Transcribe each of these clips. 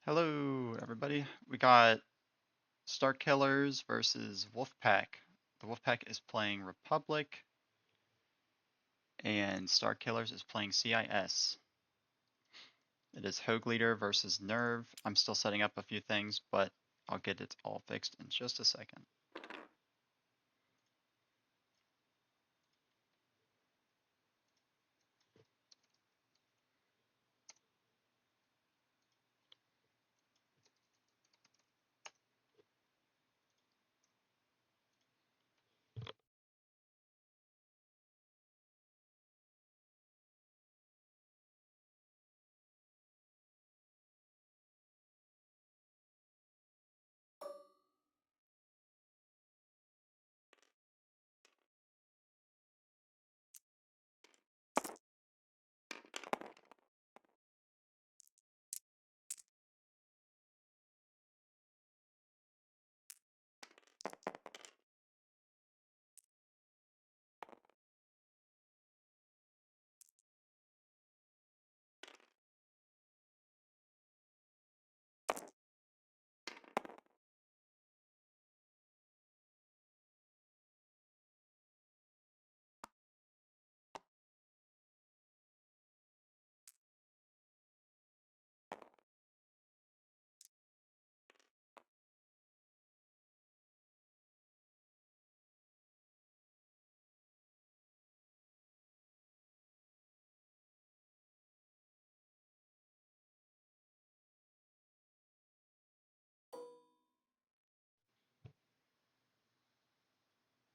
Hello, everybody. We got Starkillers versus Wolfpack. The Wolfpack is playing Republic, and Starkillers is playing CIS. It is Hoag leader versus Nerv. I'm still setting up a few things, but I'll get it all fixed in just a second.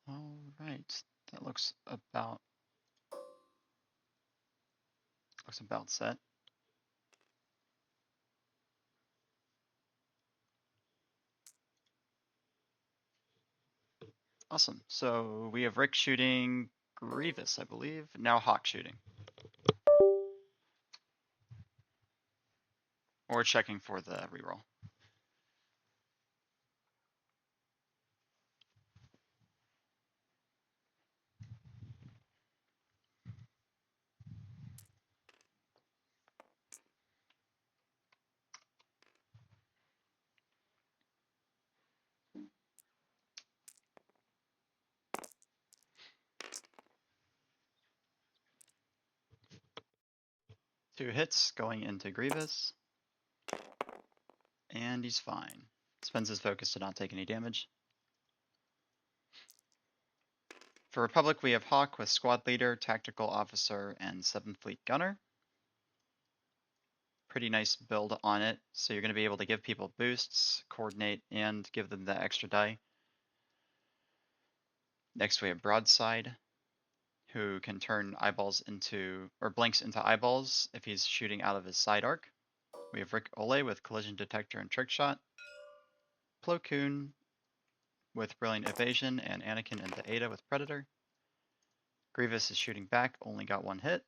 All right, that looks about set. Awesome. So we have Rick shooting Grievous, I believe. Now Hawk shooting. Or checking for the reroll. Two hits going into Grievous. And he's fine. Spends his focus to not take any damage. For Republic, we have Hawk with Squad Leader, Tactical Officer, and 7th Fleet Gunner. Pretty nice build on it, so you're going to be able to give people boosts, coordinate, and give them the extra die. Next we have Broadside, who can turn eyeballs into, or blanks into eyeballs if he's shooting out of his side arc. We have Rick Ole with Collision Detector and Trick Shot. Plo Koon with Brilliant Evasion, and Anakin into Ada with Predator. Grievous is shooting back, only got one hit.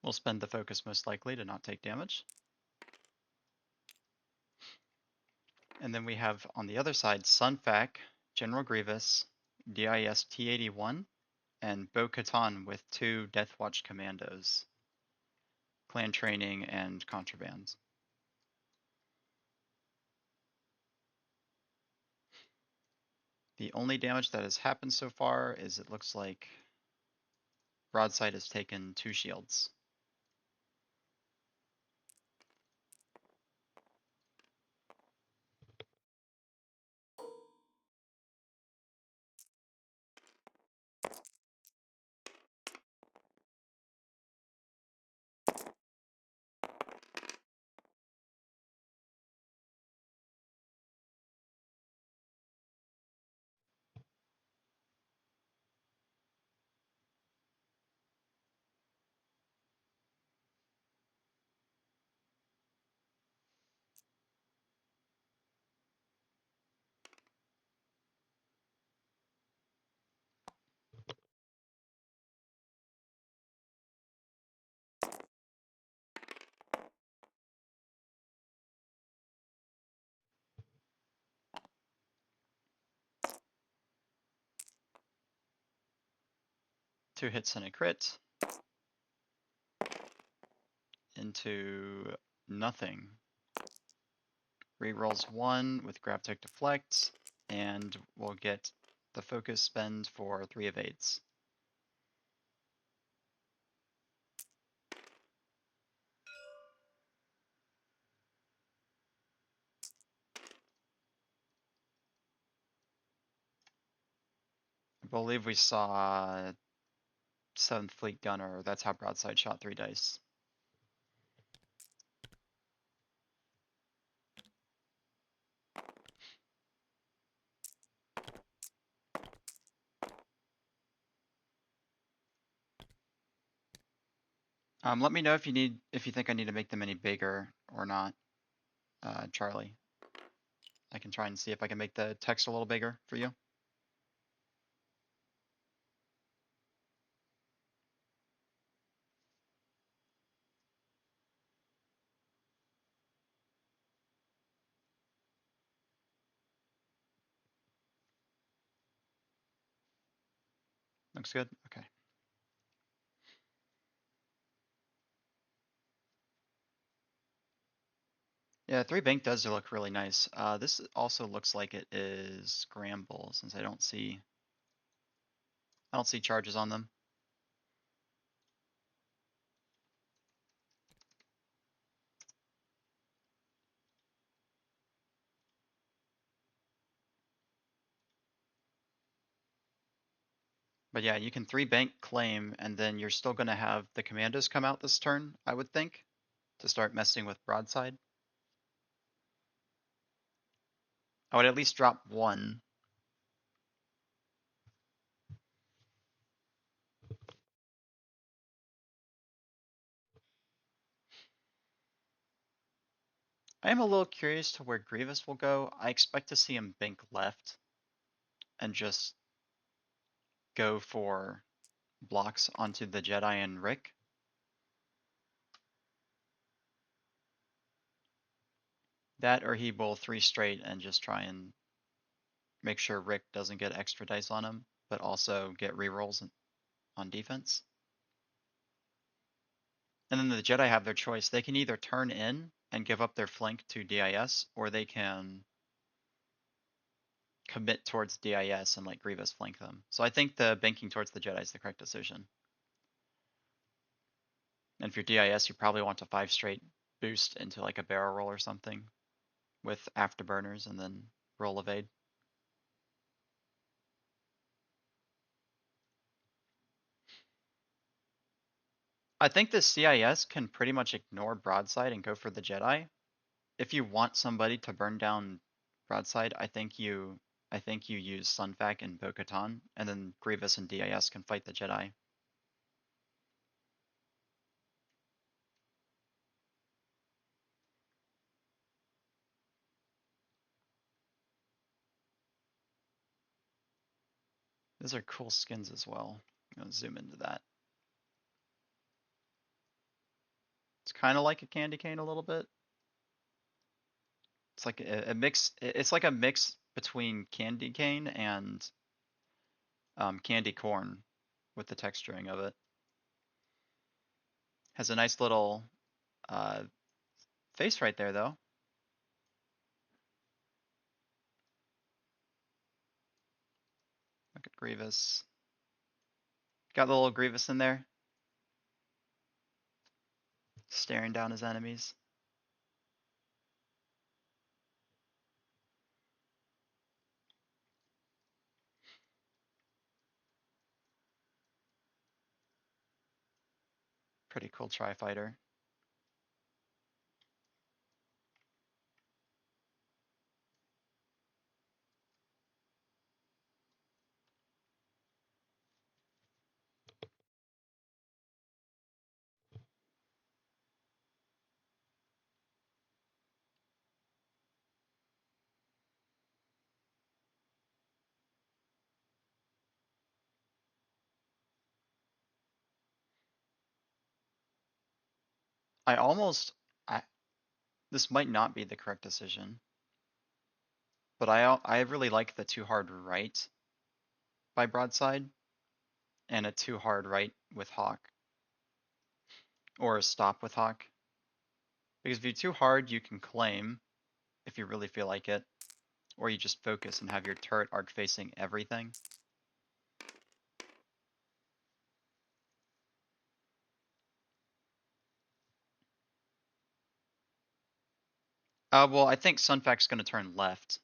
We'll spend the focus most likely to not take damage. And then we have on the other side Sunfac, General Grievous, DIS T-81, and Bo-Katan with 2 Deathwatch Commandos, Clan Training, and Contrabands. The only damage that has happened so far is it looks like Broadside has taken 2 shields. Two hits and a crit. into nothing. Rerolls 1 with grab tech deflect, and we'll get the focus spend for 3 evades. I believe we saw 7th Fleet Gunner, that's how broadside shot 3 dice. Let me know if you think I need to make them any bigger or not, Charlie. I can try and see if I can make the text a little bigger for you. Looks good? Okay. Yeah, 3 bank does look really nice. This also looks like it is scramble since I don't see charges on them. But yeah, you can 3 bank claim, and then you're still gonna have the commandos come out this turn, I would think, to start messing with broadside. I would at least drop 1. I am a little curious to where Grievous will go. I expect to see him bank left and just go for blocks onto the Jedi and Rick. That or he will 3 straight and just try and make sure Rick doesn't get extra dice on him, but also get rerolls on defense. And then the Jedi have their choice. They can either turn in and give up their flank to DIS, or they can commit towards DIS and let Grievous flank them. So I think the banking towards the Jedi is the correct decision. And if you're DIS, you probably want a 5 straight boost into like a barrel roll or something with afterburners and then roll evade. I think the CIS can pretty much ignore broadside and go for the Jedi. If you want somebody to burn down broadside, I think you use Sunfac and Bo-Katan, and then Grievous and DIS can fight the Jedi. Those are cool skins as well. I'm gonna zoom into that. It's kind of like a candy cane a little bit. It's like a mix. It's like a mix between candy cane and candy corn with the texturing of it. Has a nice little face right there though. Look at Grievous. Got the little Grievous in there. Staring down his enemies. Pretty cool tri-fighter. I almost, I, this might not be the correct decision, but I really like the too hard right by broadside and a too hard right with Hawk or a stop with Hawk. Because if you're too hard, you can claim if you really feel like it, or you just focus and have your turret arc facing everything. Well, I think Sunfact's going to turn left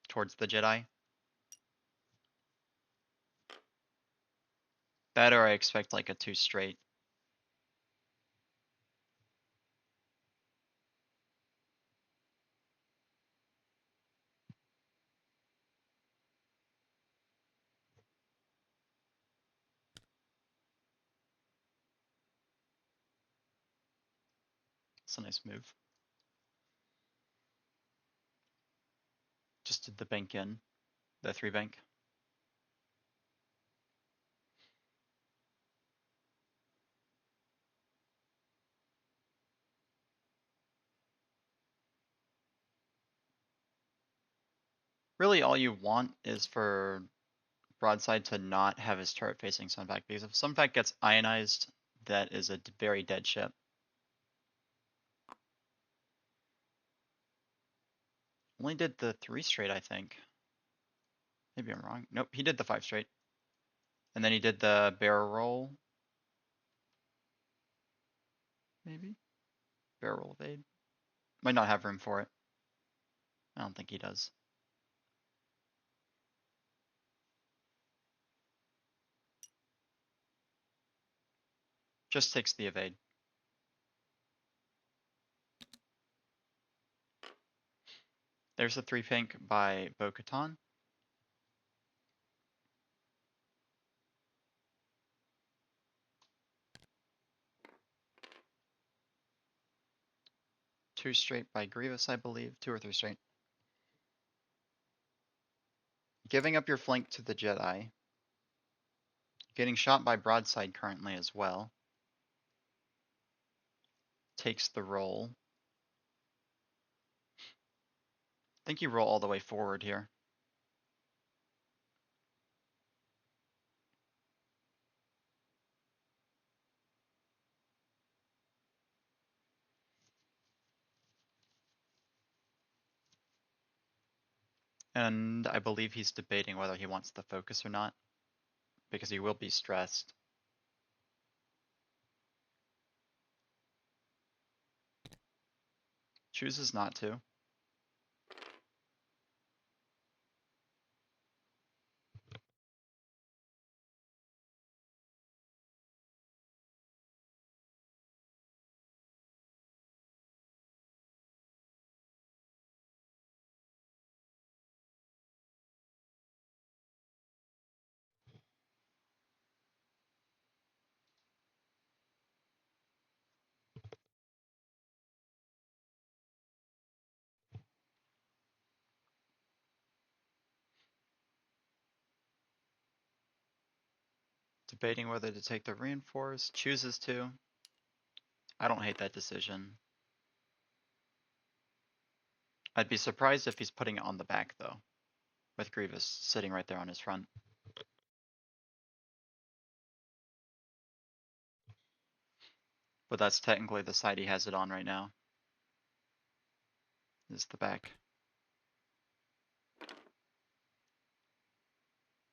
towards the Jedi. That or I expect like a 2 straight. It's a nice move. Just did the bank in, the 3 bank. Really all you want is for Broadside to not have his turret facing Sunfact, because if Sunfact gets ionized, that is a very dead ship. Only did the 3 straight, I think. Maybe I'm wrong. Nope, he did the 5 straight. And then he did the barrel roll. Maybe? Barrel roll evade. Might not have room for it. I don't think he does. Just takes the evade. There's a 3 pink by Bo-Katan. Two straight by Grievous, I believe. 2 or 3 straight. Giving up your flank to the Jedi. Getting shot by Broadside currently as well. Takes the roll. I think you roll all the way forward here. And I believe he's debating whether he wants the focus or not, because he will be stressed. Chooses not to. Debating whether to take the reinforce. Chooses to. I don't hate that decision. I'd be surprised if he's putting it on the back though, with Grievous sitting right there on his front. But that's technically the side he has it on right now. Is the back.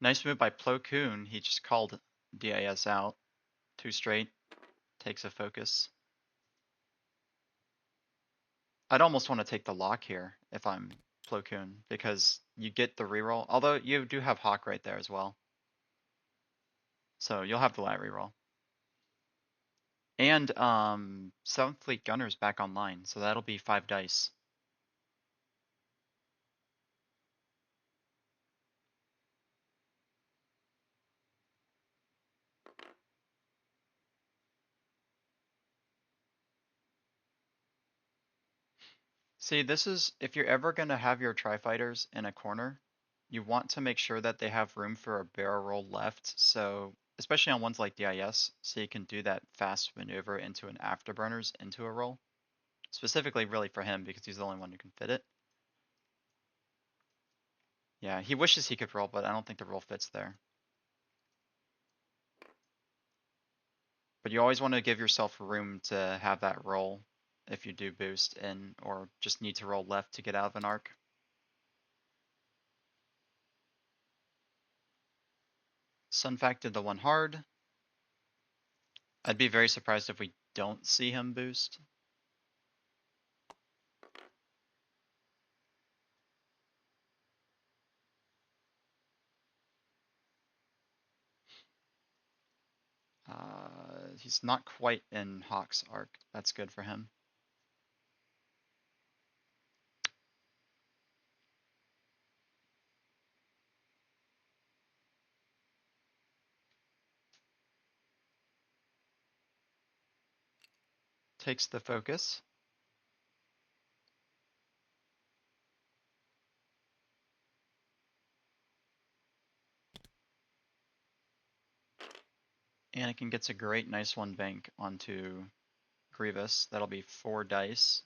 Nice move by Plo Koon. He just called DIS out. 2 straight. Takes a focus. I'd almost want to take the lock here if I'm Plo Koon, because you get the reroll. Although you do have Hawk right there as well. So you'll have the light reroll. And 7th Fleet Gunner's back online, so that'll be 5 dice. See, this is, if you're ever going to have your tri-fighters in a corner, you want to make sure that they have room for a barrel roll left, so especially on ones like DIS, so you can do that fast maneuver into an afterburners into a roll. Specifically really for him, because he's the only one who can fit it. Yeah, he wishes he could roll, but I don't think the roll fits there. But you always want to give yourself room to have that roll if you do boost in or just need to roll left to get out of an arc. Sunfac did the one hard. I'd be very surprised if we don't see him boost. He's not quite in Hawk's arc. That's good for him. Takes the focus. Anakin gets a great nice one bank onto Grievous. That'll be 4 dice.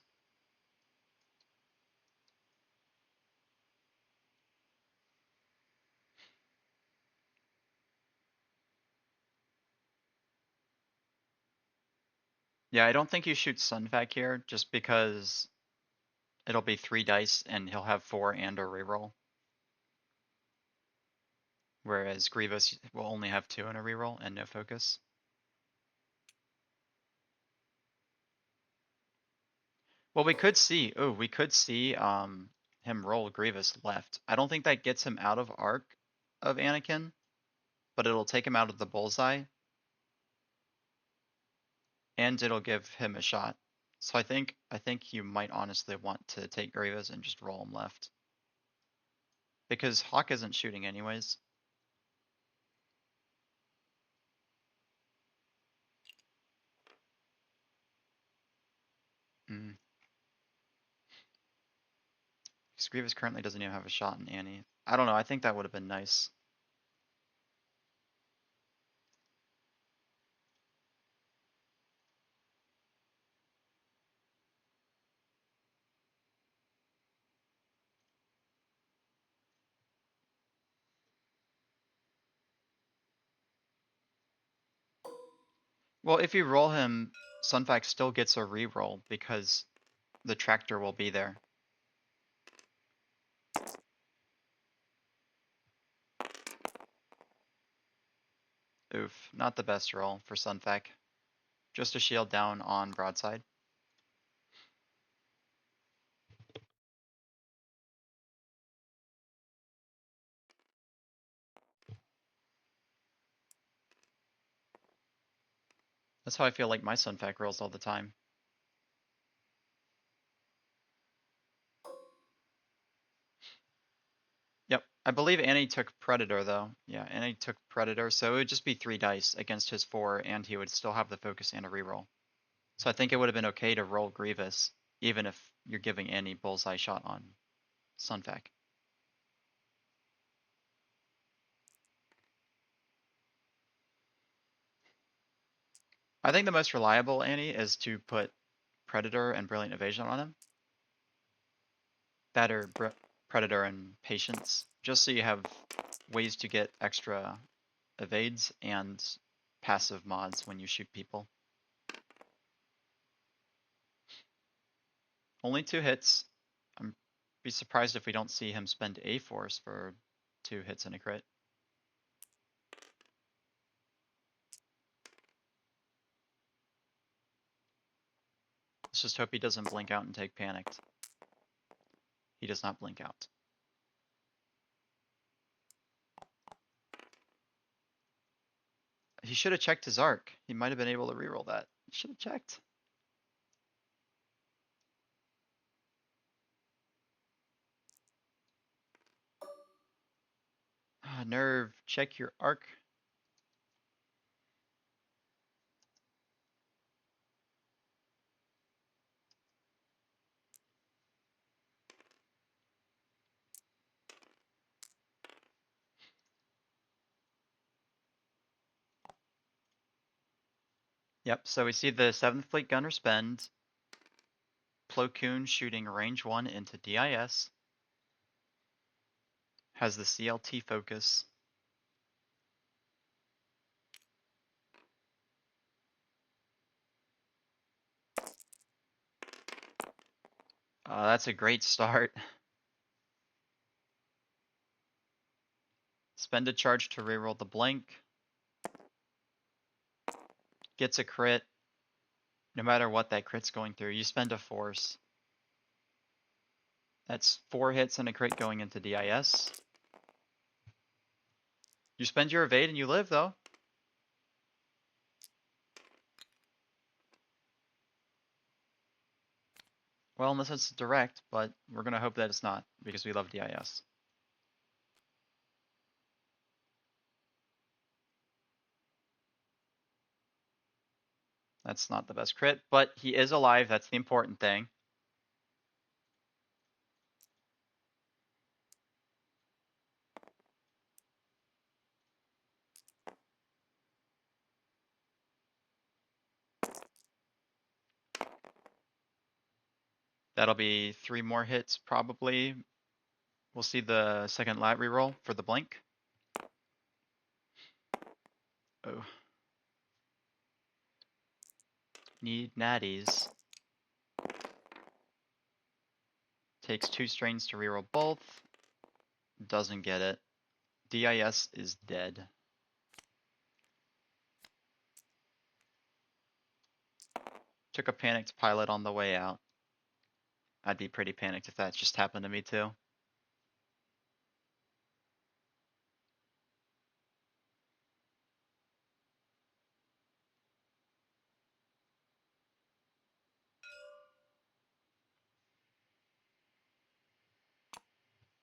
Yeah, I don't think you shoot Sunfac here just because it'll be 3 dice and he'll have 4 and a reroll. Whereas Grievous will only have 2 and a reroll and no focus. Well, we could see him roll Grievous left. I don't think that gets him out of arc of Anakin, but it'll take him out of the bullseye and it'll give him a shot. So I think you might honestly want to take Grievous and just roll him left. Because Hawk isn't shooting anyways. Because Grievous currently doesn't even have a shot in Annie. I don't know, I think that would have been nice. Well, if you roll him, Sunfac still gets a reroll because the tractor will be there. Oof, not the best roll for Sunfac. Just a shield down on broadside. That's how I feel like my Sunfac rolls all the time. Yep, I believe Annie took Predator though. Yeah, Annie took Predator, so it would just be 3 dice against his 4, and he would still have the focus and a reroll. So I think it would have been okay to roll Grievous, even if you're giving Annie bullseye shot on Sunfac. I think the most reliable Annie is to put Predator and Brilliant Evasion on him. That or Predator and Patience, just so you have ways to get extra evades and passive mods when you shoot people. Only 2 hits. I'm be surprised if we don't see him spend A force for 2 hits and a crit. Let's just hope he doesn't blink out and take panicked. He does not blink out. He should have checked his arc. He might have been able to reroll that. He should have checked. Nerv, check your arc. Yep, so we see the 7th Fleet Gunner spend. Plo Koon shooting range 1 into DIS. Has the CLT focus. That's a great start. Spend a charge to reroll the blank. Gets a crit. No matter what that crit's going through, you spend a force. That's 4 hits and a crit going into DIS. You spend your evade and you live though. Well, unless it's direct, but we're gonna hope that it's not, because we love DIS. That's not the best crit, but he is alive, that's the important thing. That'll be 3 more hits, probably. We'll see the second lat reroll for the blink. Oh. Need natties. Takes 2 strains to reroll both. Doesn't get it. DIS is dead. Took a panicked pilot on the way out. I'd be pretty panicked if that just happened to me too.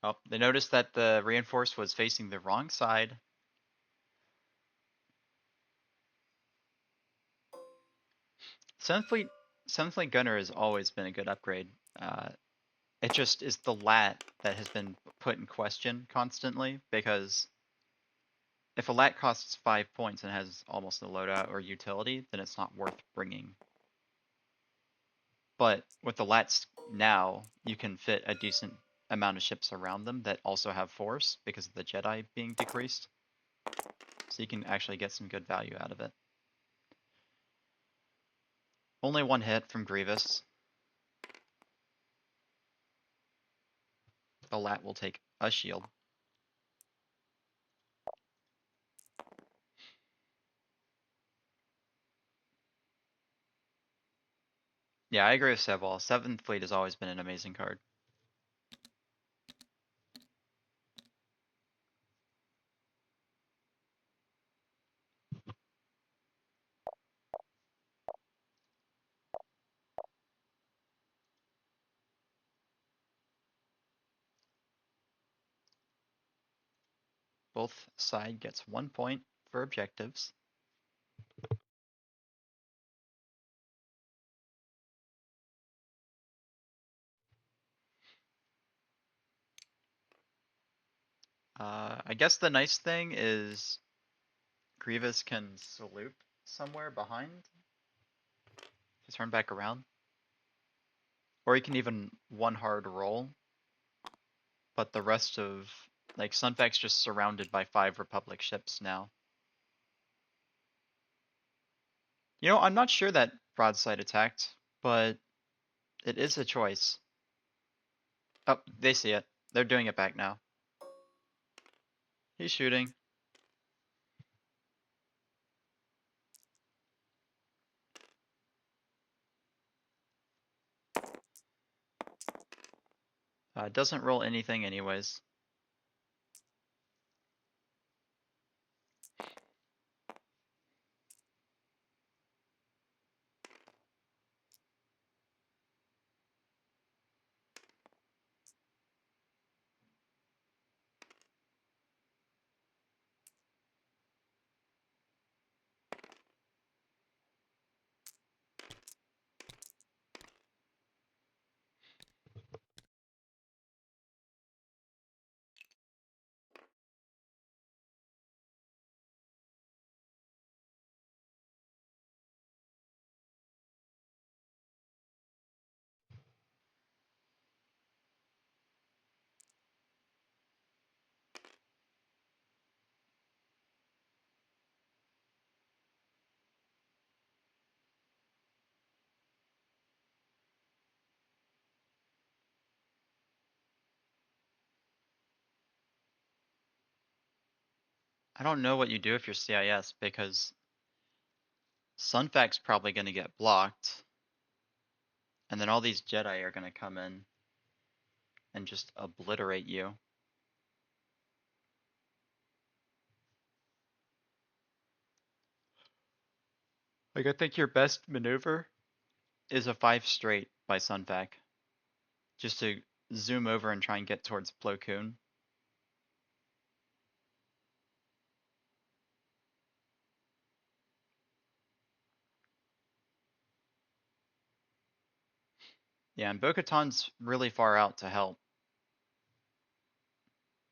Oh, they noticed that the reinforced was facing the wrong side. Seventh Fleet Gunner has always been a good upgrade. It just is the lat that has been put in question constantly, because if a lat costs 5 points and has almost no loadout or utility, then it's not worth bringing. But with the lats now, you can fit a decent amount of ships around them that also have force because of the Jedi being decreased. So you can actually get some good value out of it. Only 1 hit from Grievous. The lat will take a shield. Yeah, I agree with Sebwall. 7th Fleet has always been an amazing card. Both side gets 1 point for objectives. I guess the nice thing is Grievous can salute somewhere behind to turn back around. Or he can even 1 hard roll. But the rest of, like, Sunfac's just surrounded by 5 Republic ships now. You know, I'm not sure that broadside attacked, but it is a choice. Oh, they see it. They're doing it back now. He's shooting. Doesn't roll anything anyways. I don't know what you do if you're CIS, because Sunfac's probably going to get blocked, and then all these Jedi are going to come in and just obliterate you. Like, I think your best maneuver is a 5 straight by Sunfac, just to zoom over and try and get towards Plo Koon. Yeah, and Bo-Katan's really far out to help.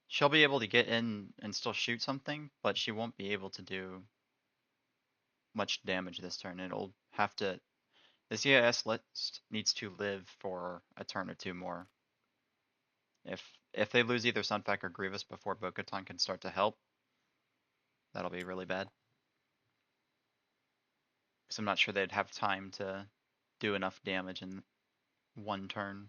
She'll be able to get in and still shoot something, but she won't be able to do much damage this turn. It'll have to... The CIS list needs to live for a turn or two more. If they lose either Sunfac or Grievous before Bo-Katan can start to help, that'll be really bad. Because I'm not sure they'd have time to do enough damage in one turn.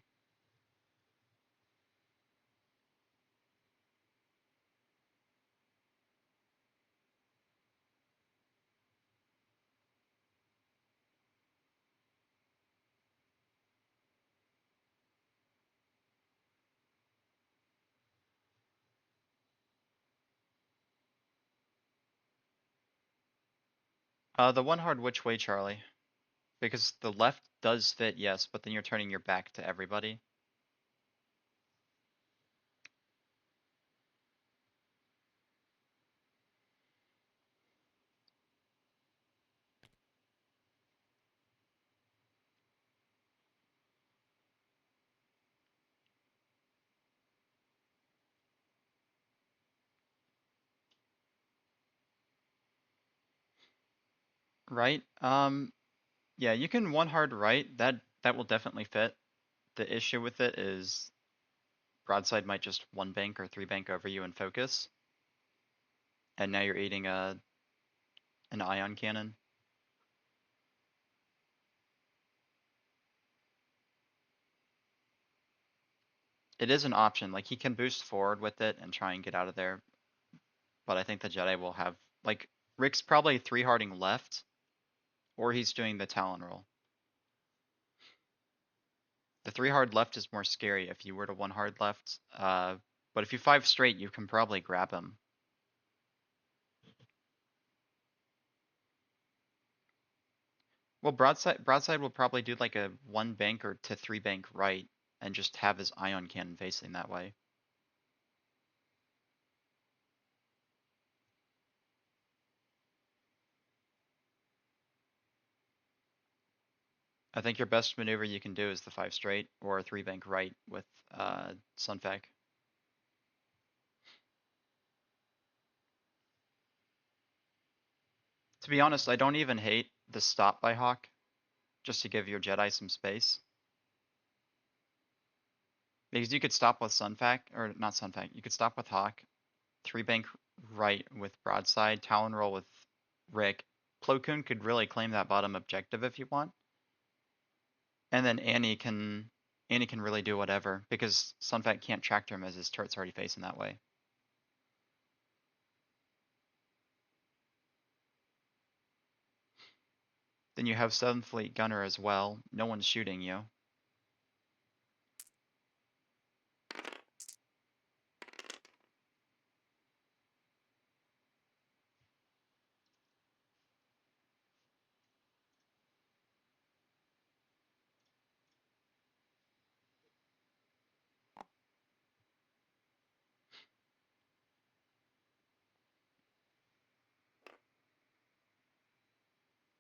The one hard which way, Charlie? Because the left does fit, yes, but then you're turning your back to everybody. Right? Yeah, you can one hard right. That will definitely fit. The issue with it is broadside might just one bank or three bank over you and focus. And now you're eating an ion cannon. It is an option. Like, he can boost forward with it and try and get out of there. But I think the Jedi will have, like, Rick's probably 3-harding left, or he's doing the Talon roll. The 3-hard left is more scary if you were to 1-hard left. But if you 5 straight, you can probably grab him. Well, broadside will probably do like a 1 bank or to 3 bank right, and just have his ion cannon facing that way. I think your best maneuver you can do is the 5 straight or a 3 bank right with Sunfac. To be honest, I don't even hate the stop by Hawk, just to give your Jedi some space. Because you could stop with Sunfac, or not Sunfac, you could stop with Hawk, 3 bank right with broadside, Talon roll with Rick. Plo Koon could really claim that bottom objective if you want. And then Annie can really do whatever, because Sunfac can't tractor him as his turret's already facing that way. Then you have 7th Fleet Gunner as well. No one's shooting you.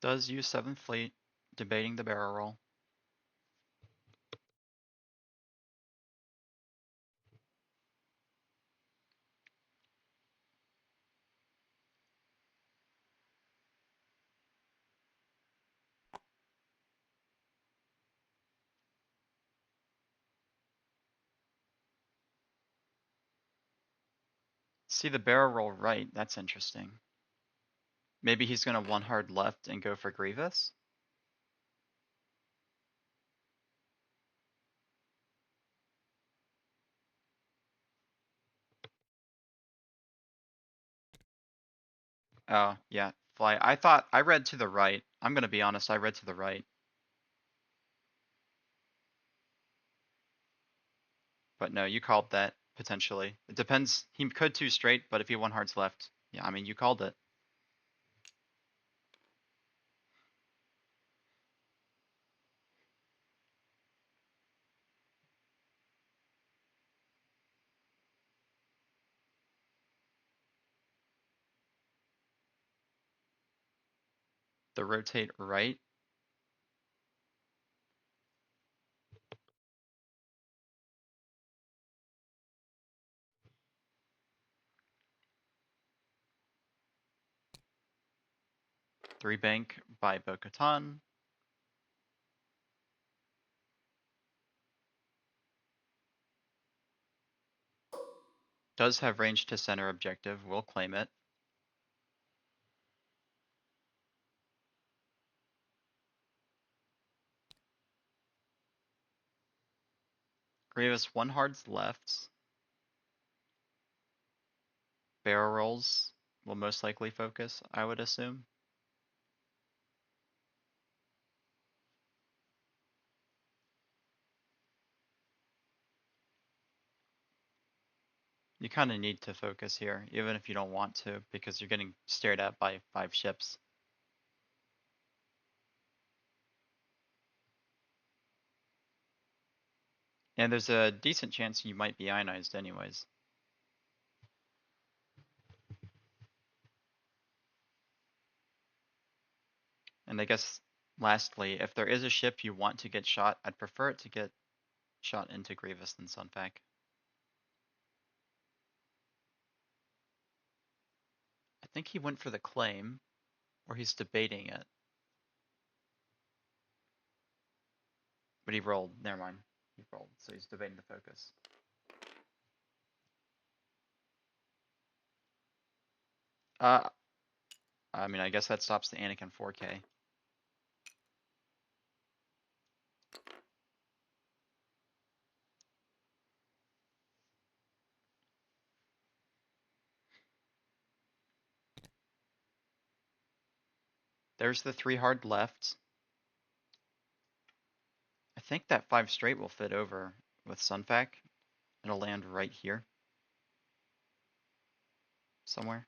Does use 7th Fleet, debating the barrel roll. See the barrel roll right, that's interesting. Maybe he's gonna 1-hard left and go for Grievous? Oh, yeah, fly. I thought I read to the right. I'm gonna be honest, I read to the right. But no, you called that potentially. It depends. He could two straight, but if he one hearts left, yeah, I mean you called it. The rotate right. Three bank by Bo-Katan. Does have range to center objective. We'll claim it. Grievous one hard's left. Barrel rolls will most likely focus, I would assume. You kind of need to focus here, even if you don't want to, because you're getting stared at by 5 ships. And there's a decent chance you might be ionized anyways. And I guess lastly, if there is a ship you want to get shot, I'd prefer it to get shot into Grievous than Sunpack. I think he went for the claim, or he's debating it. But he rolled, never mind. He rolled, so he's debating the focus. I mean, I guess that stops the Anakin 4K. There's the 3 hard left. I think that 5 straight will fit over with Sunpack. It'll land right here. Somewhere.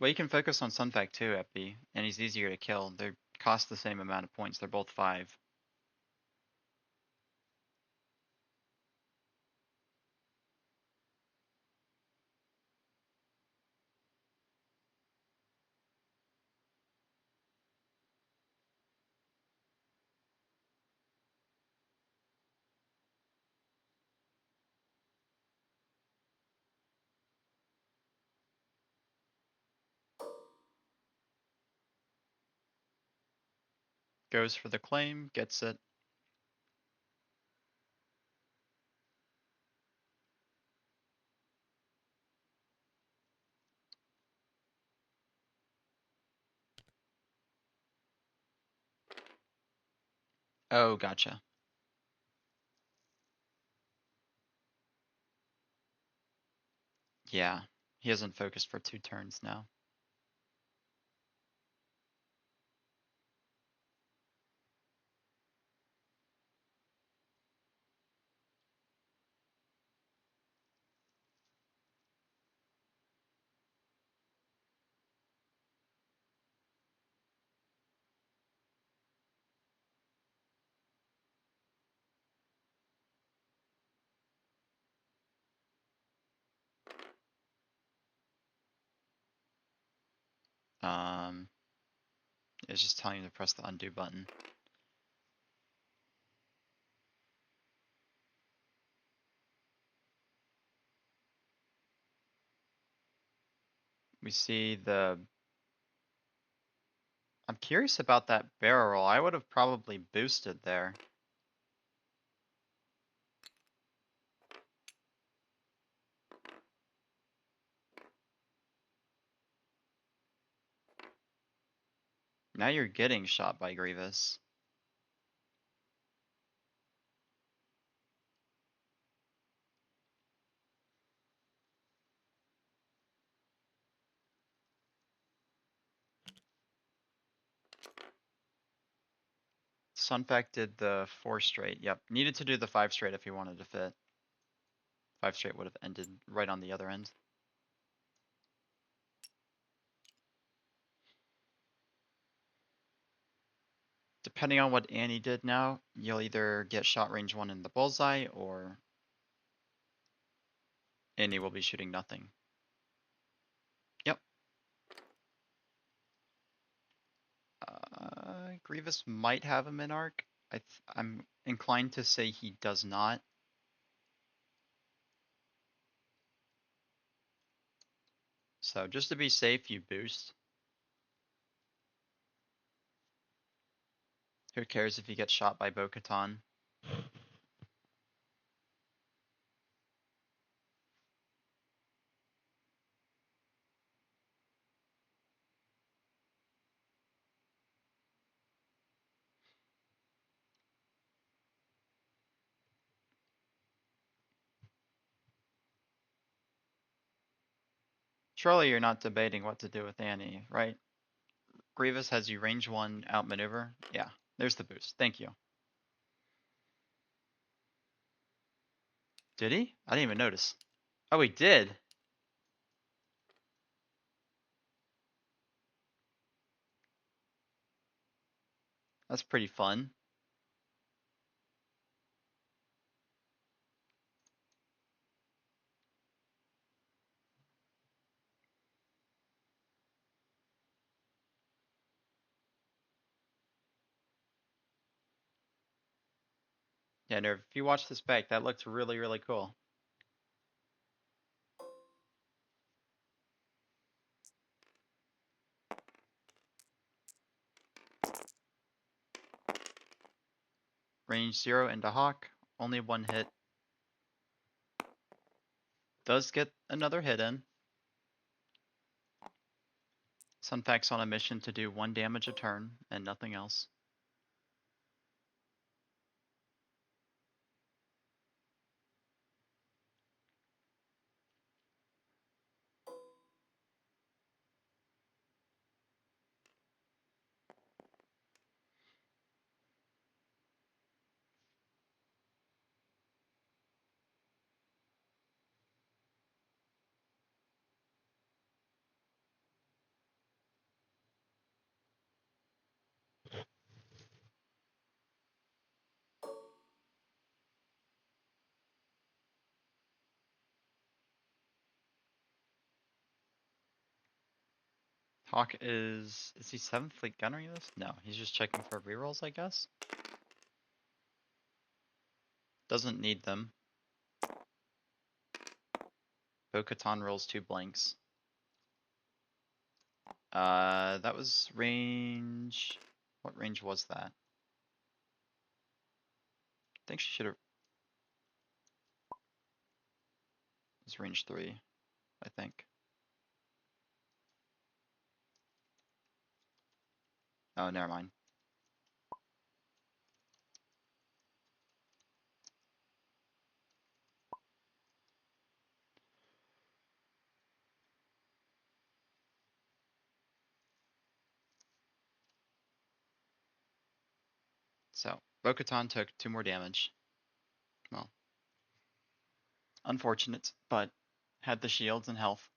Well, you can focus on Sunpack too, Epi, and he's easier to kill. They cost the same amount of points. They're both 5. Goes for the claim, gets it. Oh, gotcha. Yeah, he hasn't focused for 2 turns now. It's just telling you to press the undo button. We see the... I'm curious about that barrel roll. I would have probably boosted there. Now you're getting shot by Grievous. Sunpack did the 4 straight. Yep, needed to do the 5 straight if he wanted to fit. 5 straight would have ended right on the other end. Depending on what Annie did now, you'll either get shot range 1 in the bullseye, or Annie will be shooting nothing. Yep. Grievous might have a min arc. I'm inclined to say he does not. So just to be safe, you boost. Who cares if he gets shot by Bo-Katan? Surely you're not debating what to do with Annie, right? Grievous has you range 1 outmaneuver. Yeah, there's the boost. Thank you. Did he? I didn't even notice. Oh, he did. That's pretty fun. Yeah, Nerv, if you watch this back, that looked really, really cool. Range 0 into Hawk, only 1 hit. Does get another hit in. Sunpack's on a mission to do 1 damage a turn and nothing else. Hawk is he 7th fleet gunnery this? No, he's just checking for rerolls, I guess. Doesn't need them. Bo-Katan rolls 2 blanks. That was range. What range was that? I think she should have. It was range 3, I think. Oh, never mind. So, Bo-Katan took 2 more damage. Well, unfortunate, but had the shields and health.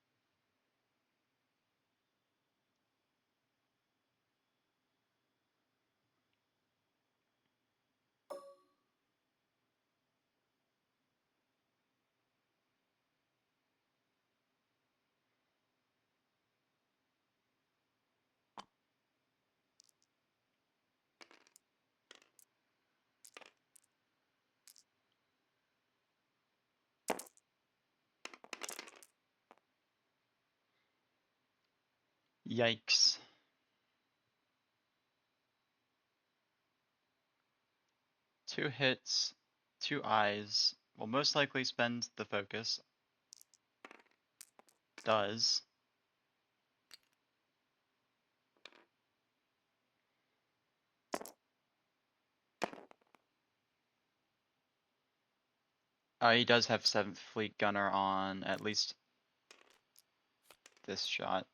Yikes. Two hits, 2 eyes. Will most likely spend the focus. Does. He does have 7th Fleet Gunner on at least this shot.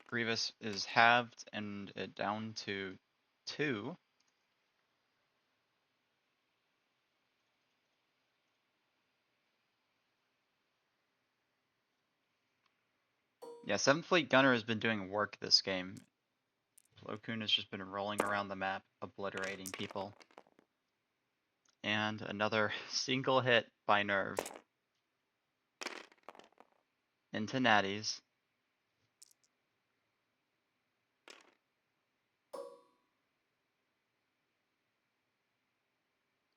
Grievous is halved and it down to 2. Yeah, 7th Fleet Gunner has been doing work this game. Plo Koon has just been rolling around the map, obliterating people. And another single hit by Nerv. Into natties.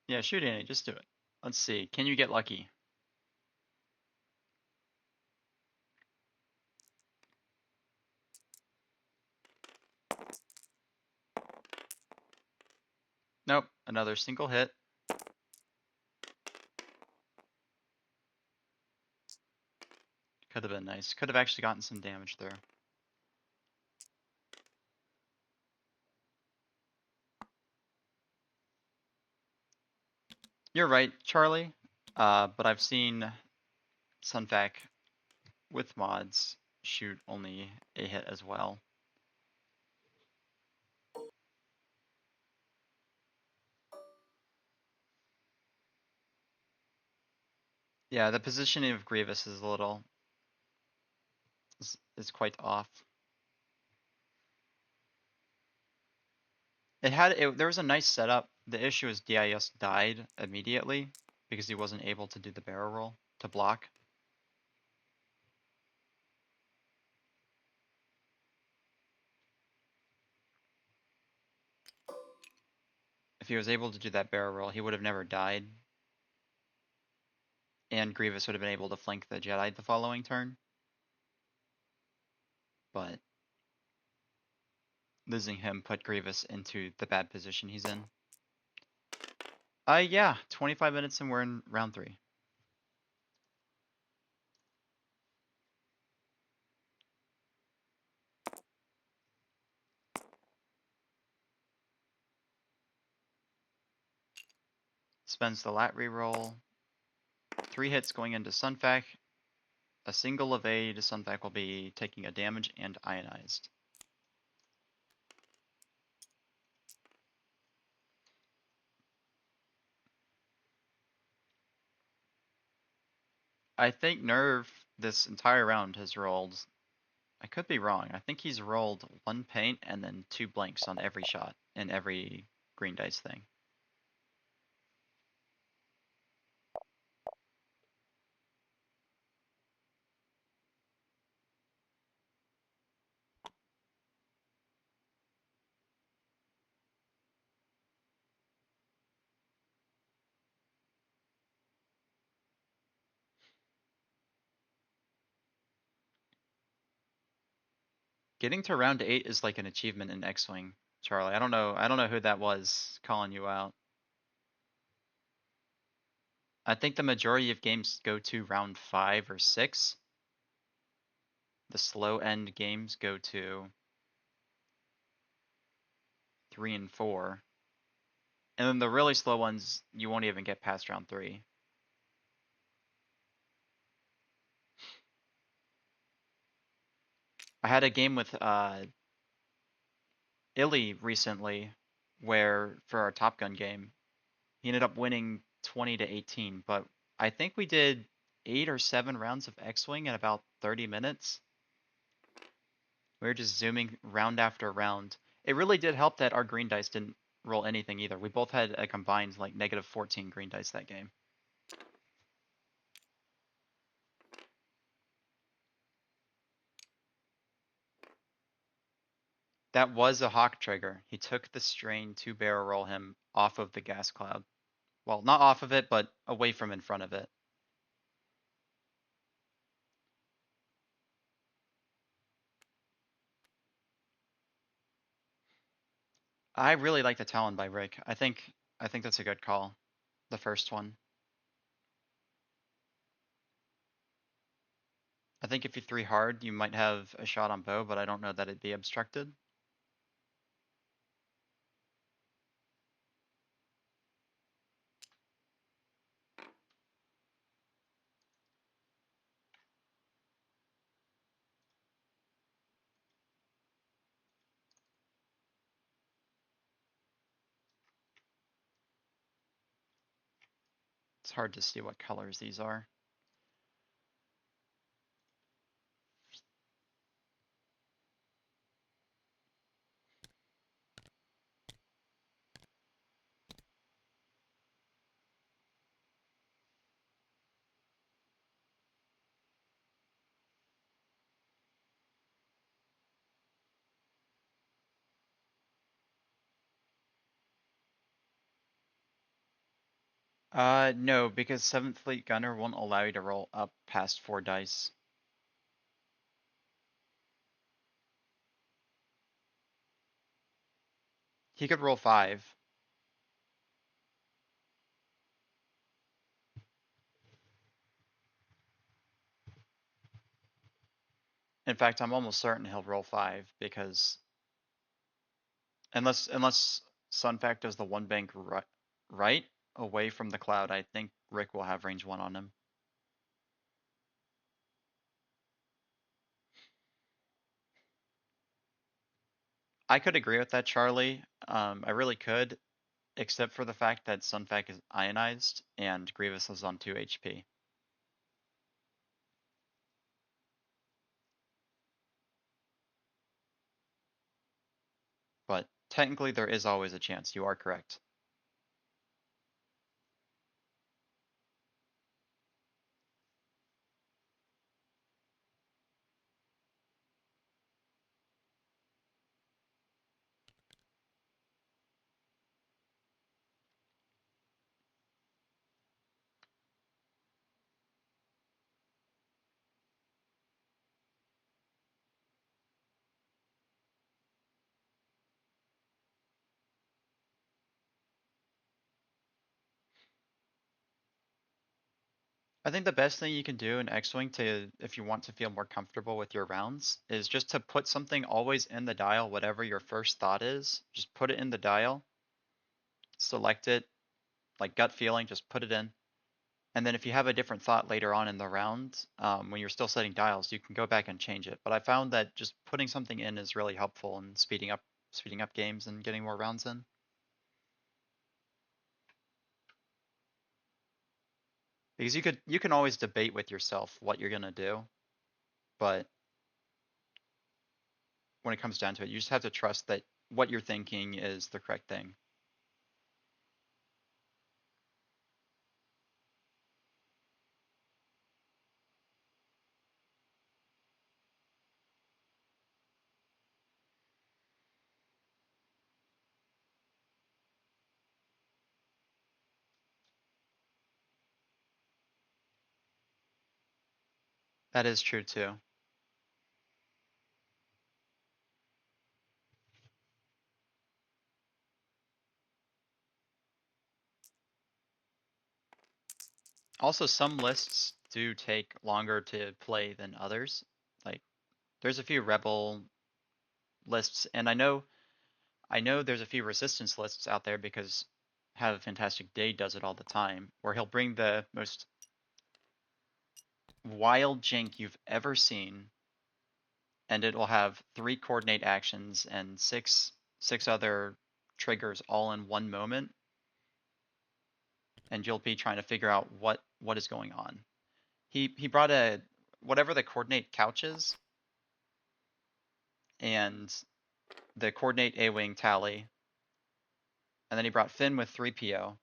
Yeah, shoot Annie, just do it. Let's see, can you get lucky? Nope, another single hit. Could have been nice. Could have actually gotten some damage through. You're right, Charlie. But I've seen Sunfac with mods shoot only a hit as well. Yeah, the positioning of Grievous is a little is quite off. There was a nice setup. The issue is DIS died immediately because he wasn't able to do the barrel roll to block. If he was able to do that barrel roll, he would have never died. And Grievous would have been able to flank the Jedi the following turn. But losing him put Grievous into the bad position he's in. Yeah, 25 minutes and we're in round 3. Spends the lat reroll. 3 hits going into Sunfac. A single evade, Sunfac will be taking a damage and ionized. I think Nerv this entire round has rolled, I could be wrong, I think he's rolled 1 paint and then 2 blanks on every shot in every green dice thing. Getting to round 8 is like an achievement in X-Wing, Charlie. I don't know who that was calling you out. I think the majority of games go to round 5 or 6. The slow end games go to 3 and 4. And then the really slow ones, you won't even get past round 3. I had a game with Illy recently where for our Top Gun game, he ended up winning 20 to 18, but I think we did 8 or 7 rounds of X-Wing in about 30 minutes. We were just zooming round after round. It really did help that our green dice didn't roll anything either. We both had a combined like negative 14 green dice that game. That was a Hawk trigger. He took the strain to barrel roll him off of the gas cloud. Well, not off of it, but away from in front of it. I really like the Talon by Rick. I think that's a good call. The first one. I think if you 3 hard, you might have a shot on bow, but I don't know that it'd be obstructed. It's hard to see what colors these are. No, because 7th Fleet Gunner won't allow you to roll up past 4 dice. He could roll 5. In fact, I'm almost certain he'll roll 5 because unless Sunfact does the one bank right away from the cloud, I think Rick will have range 1 on him. I could agree with that, Charlie. I really could, except for the fact that Sunfact is ionized and Grievous is on 2 HP. But technically there is always a chance. You are correct. I think the best thing you can do in X-Wing to, if you want to feel more comfortable with your rounds, is just to put something always in the dial, whatever your first thought is, just put it in the dial, select it, like gut feeling, just put it in. And then if you have a different thought later on in the round, when you're still setting dials, you can go back and change it. But I found that just putting something in is really helpful in speeding up games and getting more rounds in. Because you can always debate with yourself what you're gonna do, but when it comes down to it, you just have to trust that what you're thinking is the correct thing. That is true too. Also, some lists do take longer to play than others. Like, there's a few rebel lists, and I know there's a few resistance lists out there because Have a Fantastic Day does it all the time, where he'll bring the most wild jank you've ever seen, and it will have 3 coordinate actions and six other triggers all in one moment, and you'll be trying to figure out what is going on. He brought a whatever the coordinate couch is, and the coordinate A-wing tally, and then he brought Finn with 3PO,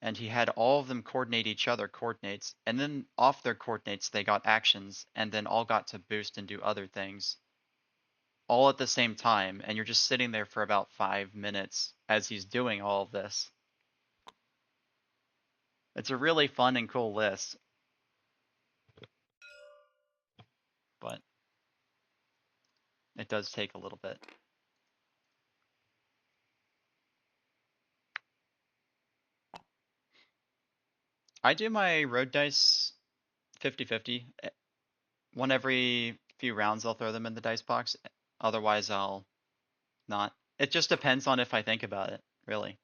and he had all of them coordinate each other coordinates, and then off their coordinates they got actions, and then all got to boost and do other things, all at the same time, and you're just sitting there for about 5 minutes as he's doing all of this. It's a really fun and cool list, but it does take a little bit. I do my road dice 50-50. One every few rounds I'll throw them in the dice box. Otherwise I'll not. It just depends on if I think about it, really.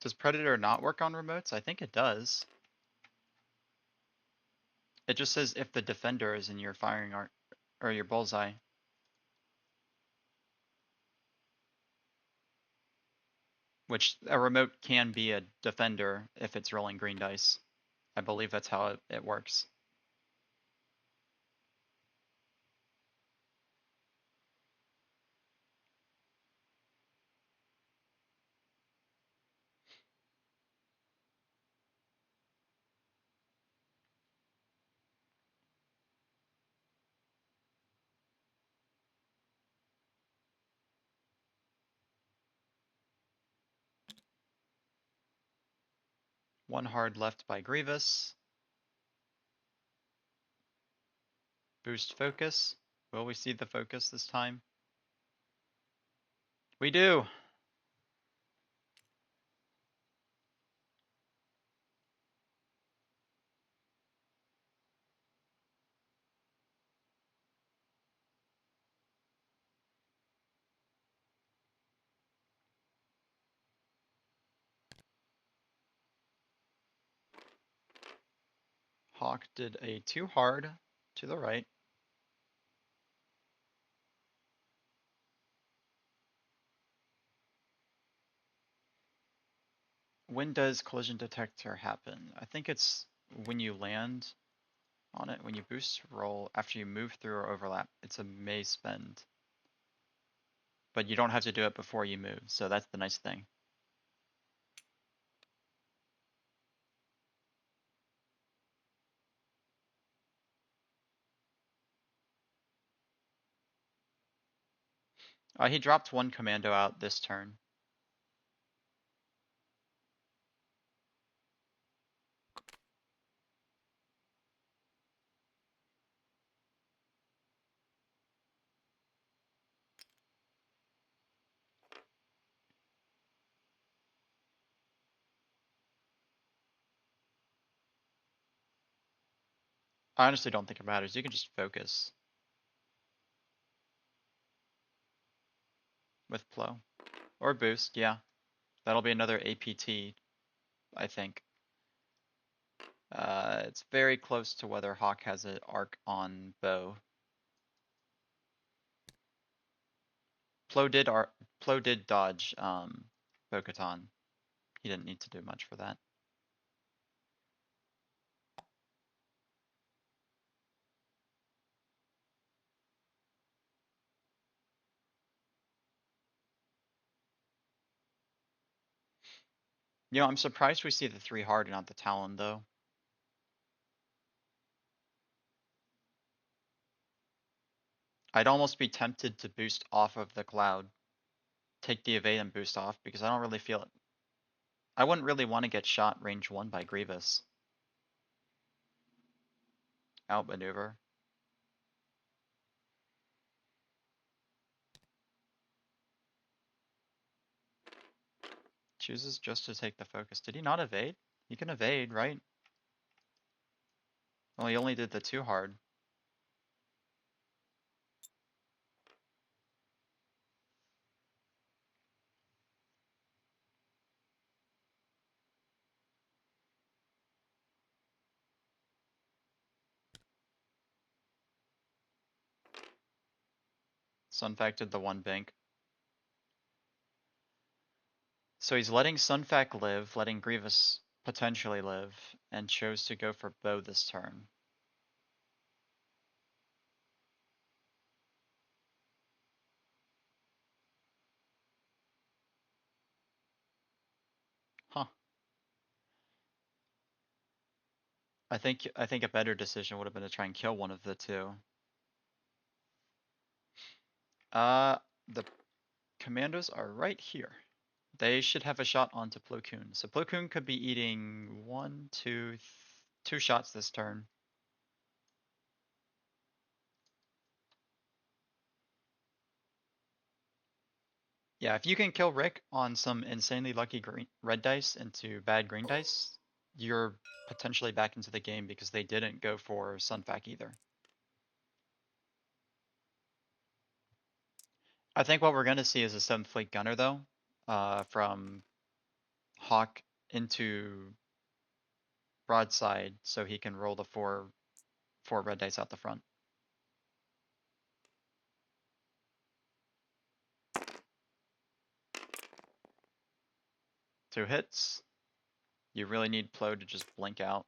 Does Predator not work on remotes? I think it does. It just says if the defender is in your firing arc or your bullseye. Which a remote can be a defender if it's rolling green dice. I believe that's how it works. One hard left by Grievous. Boost focus. Will we see the focus this time? We do. Hawk did a 2 hard to the right. When does collision detector happen? I think it's when you land on it, when you boost roll after you move through or overlap. It's a may spend. But you don't have to do it before you move, so that's the nice thing. He dropped one commando out this turn. I honestly don't think it matters. You can just focus with Plo. Or boost, yeah. That'll be another APT, I think. It's very close to whether Hawk has an arc on bow. Plo did dodge Bo-Katan. He didn't need to do much for that. You know, I'm surprised we see the 3 hard and not the Talon though. I'd almost be tempted to boost off of the cloud. Take the evade and boost off because I don't really feel it. I wouldn't really want to get shot range 1 by Grievous. Outmaneuver. Chooses just to take the focus. Did he not evade? He can evade, right? Well, he only did the 2 hard. Sunfac did the 1 bank. So he's letting Sunfac live, letting Grievous potentially live, and chose to go for bow this turn. Huh. I think a better decision would have been to try and kill one of the 2. The commandos are right here. They should have a shot onto Plo Koon. So Plo Koon could be eating 1, 2, 2 shots this turn. Yeah, if you can kill Rick on some insanely lucky red dice into bad green dice, you're potentially back into the game because they didn't go for Sunfac either. I think what we're going to see is a 7th Fleet gunner though, from Hawk into broadside so he can roll the four red dice out the front. Two hits. You really need Plo to just blink out.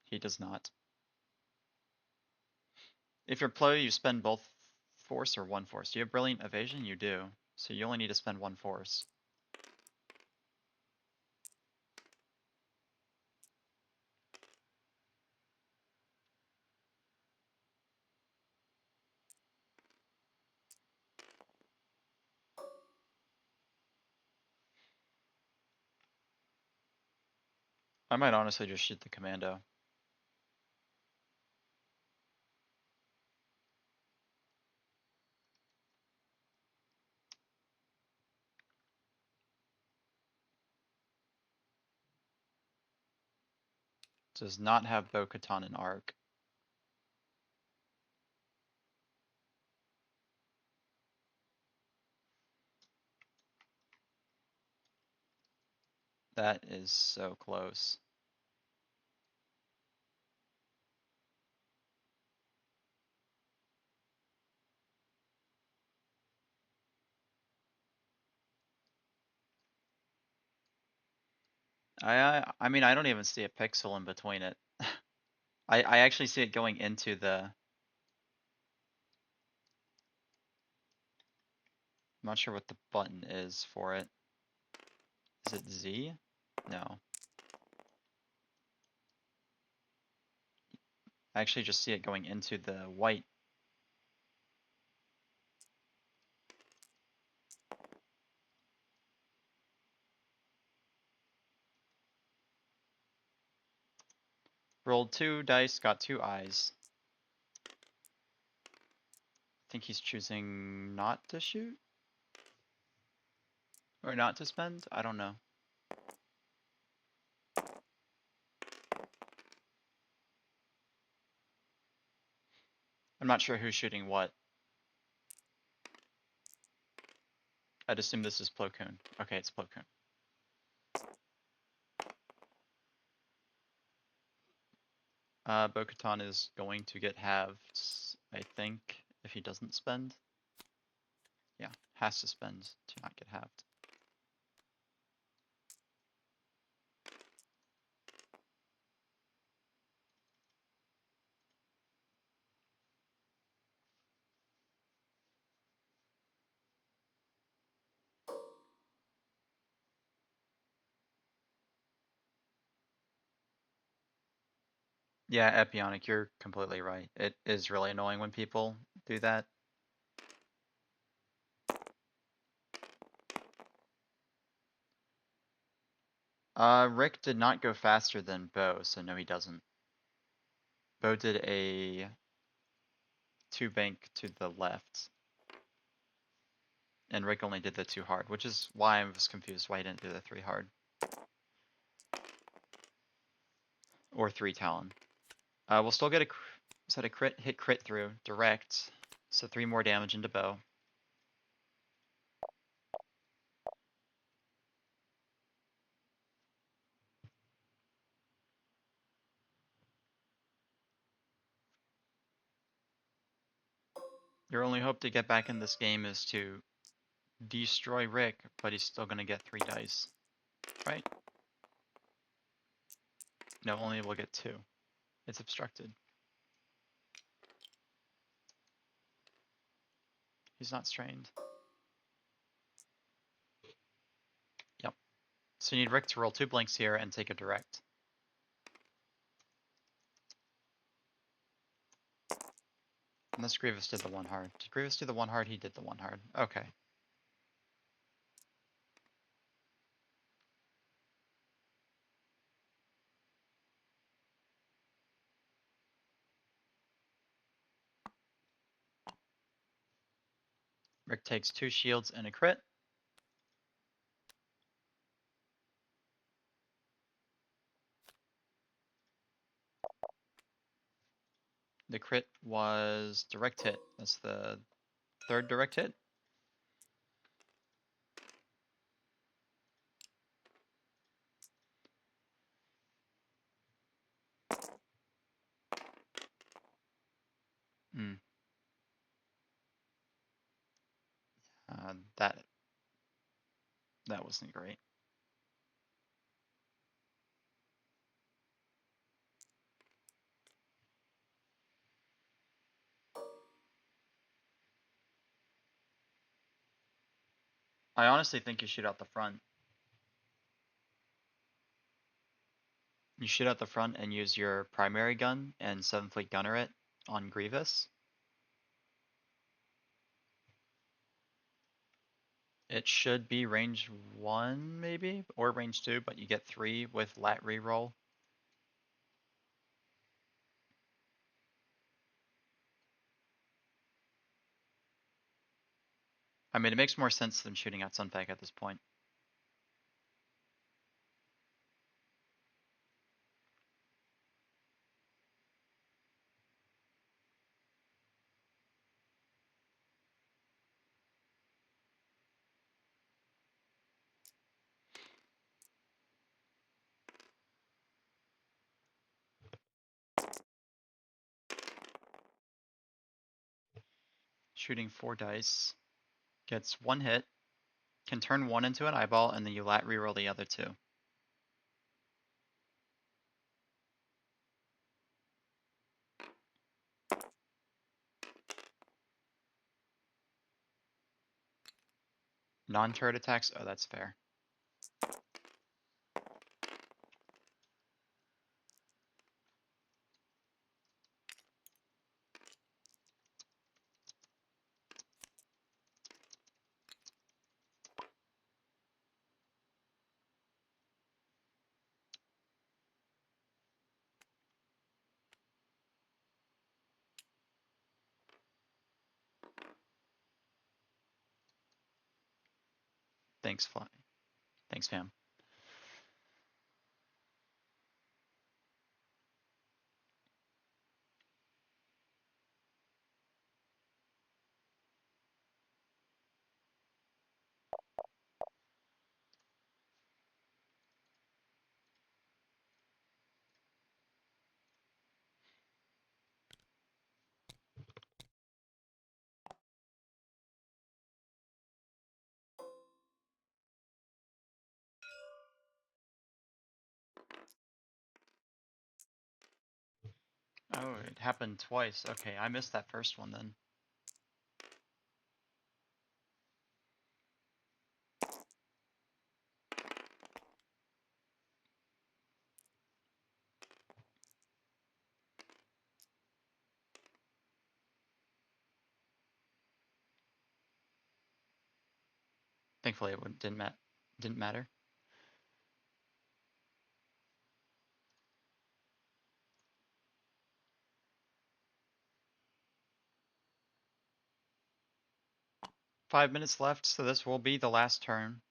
He does not. If you're Plo, you spend both force or one force. Do you have Brilliant Evasion? You do. So you only need to spend one force. I might honestly just shoot the commando. Does not have Bo-Katan and Arc. That is so close. I mean, I don't even see a pixel in between it. I actually see it going into the... I'm not sure what the button is for it. Is it Z? No. I actually just see it going into the white. Rolled 2 dice, got 2 eyes. I think he's choosing not to shoot? Or not to spend? I don't know. I'm not sure who's shooting what. I'd assume this is Plo Koon. Okay, it's Plo Koon. Bo-Katan is going to get halved, I think, if he doesn't spend. Yeah, has to spend to not get halved. Yeah, Epionic, you're completely right. It is really annoying when people do that. Rick did not go faster than Bo, so no he doesn't. Bo did a 2 bank to the left. And Rick only did the 2 hard, which is why I was confused why he didn't do the 3 hard. Or 3 Talon. We'll still get a, is that a crit? Hit crit through, direct. So 3 more damage into Bo. Your only hope to get back in this game is to destroy Rick, but he's still gonna get 3 dice. Right? No, only will get 2. It's obstructed. He's not strained. Yep. So you need Rick to roll 2 blanks here and take a direct. Unless Grievous did the 1 hard. Did Grievous do the 1 hard? He did the 1 hard. Okay. Rick takes 2 shields and a crit. The crit was direct hit. That's the 3rd direct hit. that wasn't great. I honestly think you shoot out the front. You shoot out the front and use your primary gun and 7th Fleet gunner it on Grievous. It should be range 1 maybe, or range 2, but you get 3 with lat reroll. I mean, it makes more sense than shooting out Sunpack at this point. Shooting 4 dice, gets 1 hit, can turn 1 into an eyeball, and then you lat reroll the other 2. Non-turret attacks, oh that's fair. Thanks, Fly. Thanks, fam. Oh, it happened twice. Okay, I missed that first one then. Thankfully, it didn't matter. Five minutes left, so this will be the last turn.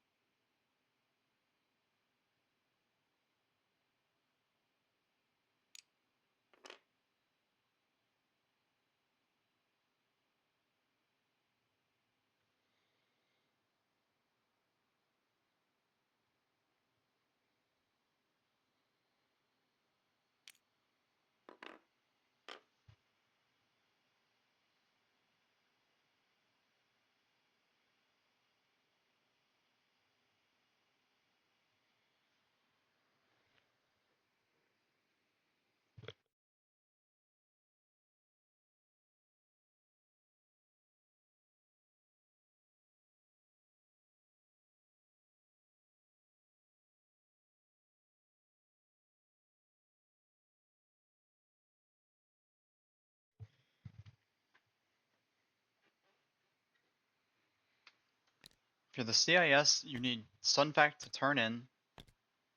If you're the CIS, you need Sunfact to turn in.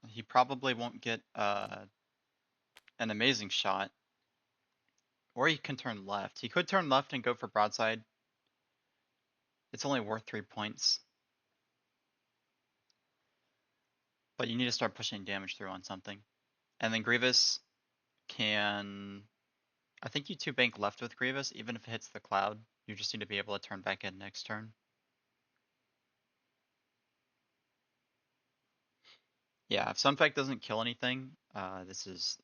He probably won't get an amazing shot. Or he can turn left. He could turn left and go for broadside. It's only worth 3 points. But you need to start pushing damage through on something. And then Grievous can... I think you 2-bank left with Grievous, even if it hits the cloud. You just need to be able to turn back in next turn. Yeah, if Sunfact doesn't kill anything, this is...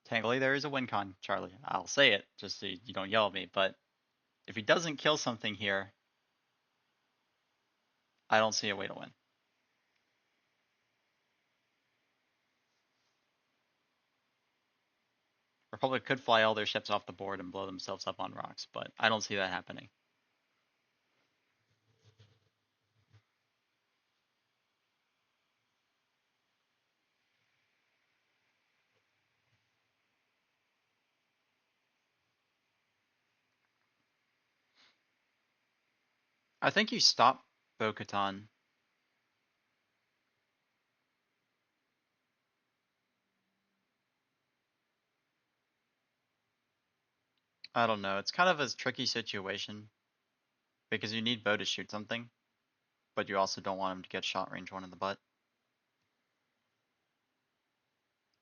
Technically, there is a win con, Charlie. I'll say it, just so you don't yell at me. But if he doesn't kill something here, I don't see a way to win. Republic could fly all their ships off the board and blow themselves up on rocks, but I don't see that happening. I think you stop Bo-Katan. I don't know. It's kind of a tricky situation because you need Bo to shoot something, but you also don't want him to get shot range 1 in the butt.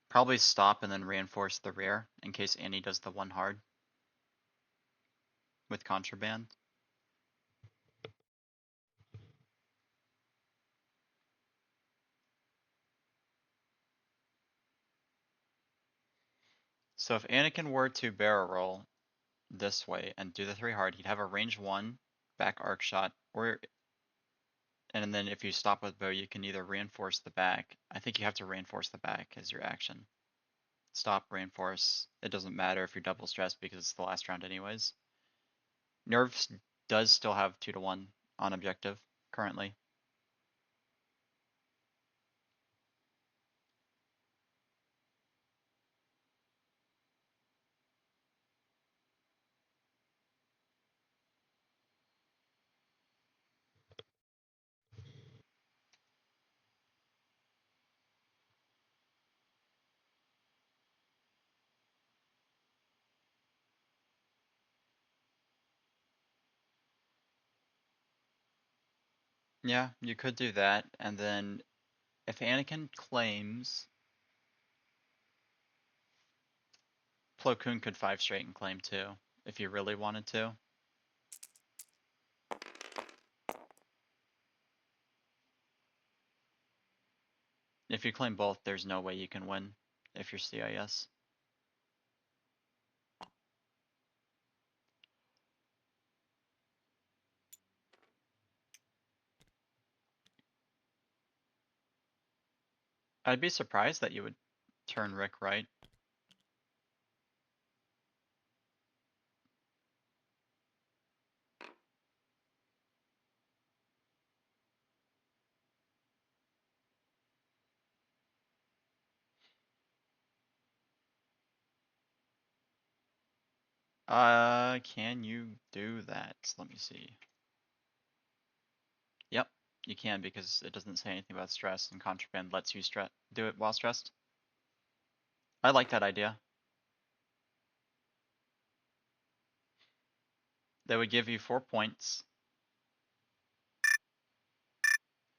Probably stop and then reinforce the rear in case Annie does the 1 hard with contraband. So if Anakin were to barrel roll this way and do the 3 hard, he'd have a range 1 back arc shot, or and then if you stop with Bo, you can either reinforce the back. I think you have to reinforce the back as your action. Stop, reinforce. It doesn't matter if you're double stressed because it's the last round anyways. Nerv does still have 2-1 on objective currently. Yeah, you could do that, and then if Anakin claims, Plo Koon could 5 straight and claim too, if you really wanted to. If you claim both, there's no way you can win if you're CIS. I'd be surprised that you would turn Rick right. Can you do that? Let me see. Yep, you can because it doesn't say anything about stress, and contraband lets you do it while stressed. I like that idea. They would give you 4 points.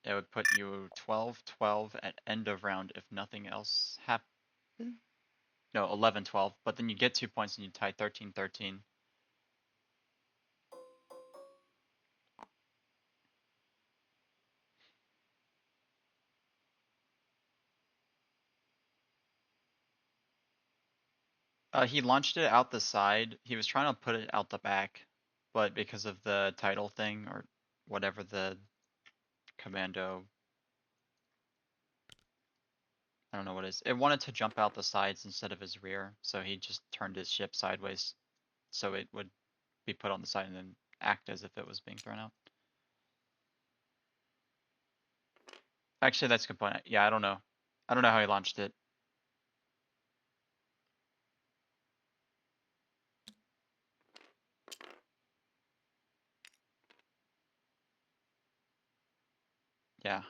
It would put you 12-12 at end of round if nothing else happened. No, 11-12, but then you get 2 points and you tie 13-13. He launched it out the side. He was trying to put it out the back, but because of the title thing or whatever the commando, I don't know what it is. It wanted to jump out the sides instead of his rear, so he just turned his ship sideways so it would be put on the side and then act as if it was being thrown out. Actually, that's a good point. Yeah, I don't know. I don't know how he launched it. Yeah.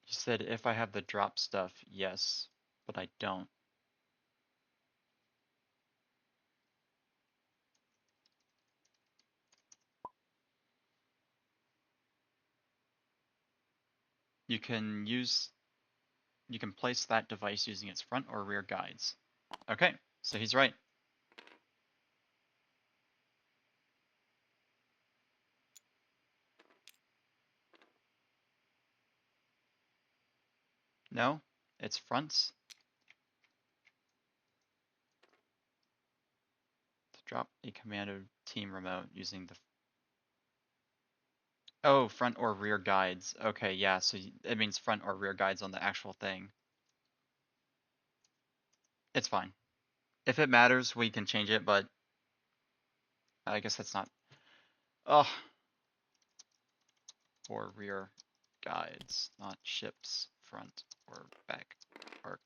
He said if I have the drop stuff, yes, but I don't. You can place that device using its front or rear guides. Okay, so he's right. No, it's fronts. To drop a commando team remote using the front or rear guides. Okay, yeah, so it means front or rear guides on the actual thing. It's fine. If it matters, we can change it, but I guess that's not. Oh, or rear guides, not ships, front or back arc.